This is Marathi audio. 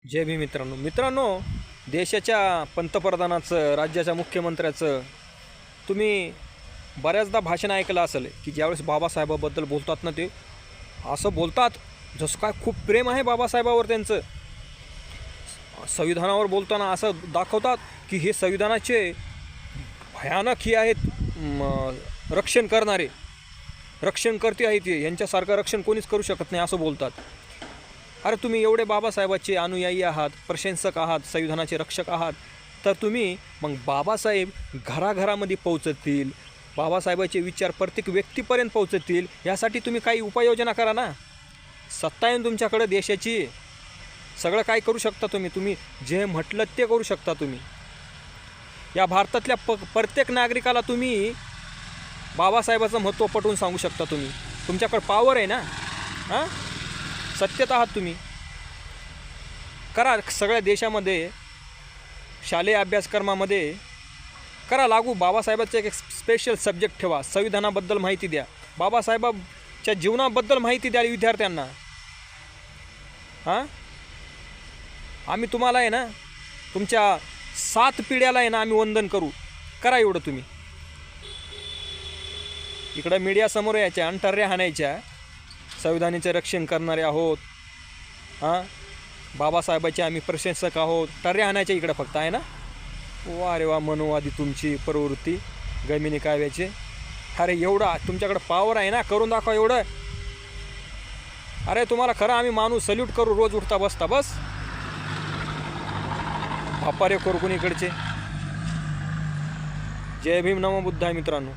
जय भीम मित्रांनो, देशाच्या पंतप्रधानाचं, राज्याच्या मुख्यमंत्र्याचं तुम्ही बऱ्याचदा भाषण ऐकलं असेल की ज्यावेळेस बाबासाहेबाबद्दल बोलतात ना, ते असं बोलतात जसं काय खूप प्रेम आहे बाबासाहेबावर त्यांचं. संविधानावर बोलताना असं दाखवतात की हे संविधानाचे भयानक हे आहेत, रक्षण करणारे, रक्षणकर्ते आहेत, यांच्यासारखं रक्षण कोणीच करू शकत नाही असं बोलतात. अरे तुम्ही एवढे बाबासाहेबाचे अनुयायी आहात, प्रशंसक आहात, संविधानाचे रक्षक आहात, तर तुम्ही मग बाबासाहेब घराघरामध्ये पोहोचतील, बाबासाहेबाचे विचार प्रत्येक व्यक्तीपर्यंत पोहोचतील, यासाठी तुम्ही काही उपाययोजना करा ना. सत्ता आहे तुमच्याकडे देशाची, सगळं काय करू शकता तुम्ही जे म्हटलं ते करू शकता तुम्ही. या भारतातल्या प्रत्येक नागरिकाला तुम्ही बाबासाहेबाचं महत्त्व पटवून सांगू शकता. तुमच्याकडे पॉवर आहे ना, हां, सत्तेत आहात तुम्ही. करा सगळ्या देशामध्ये शालेय अभ्यासक्रमामध्ये करा लागू. बाबासाहेबाचं एक स्पेशल सब्जेक्ट ठेवा, संविधानाबद्दल माहिती द्या, बाबासाहेबाच्या जीवनाबद्दल माहिती द्या विद्यार्थ्यांना. हां, आम्ही तुम्हाला आहे ना, तुमच्या 7 पिढ्याला आहे ना आम्ही वंदन करू. करा एवढं तुम्ही. इकडं मीडियासमोर यायच्या अंतर्या हाणायच्या, संविधानाचे रक्षण करणारे आहोत, हां, बाबासाहेबाचे आम्ही प्रशंसक आहोत, टर्या हाणायच्या इकडं फक्त आहे ना. वा रे वा, मनोवादी तुमची प्रवृत्ती, गमिनी काव्याचे. अरे एवढा तुमच्याकडं पॉवर आहे ना, करून दाखवा एवढं. अरे तुम्हाला खरं आम्ही माणूस सल्यूट करू, रोज उठता बसता. बस भापारे करू कोणी इकडचे. जय भीम, नमो बुद्धाय मित्रांनो.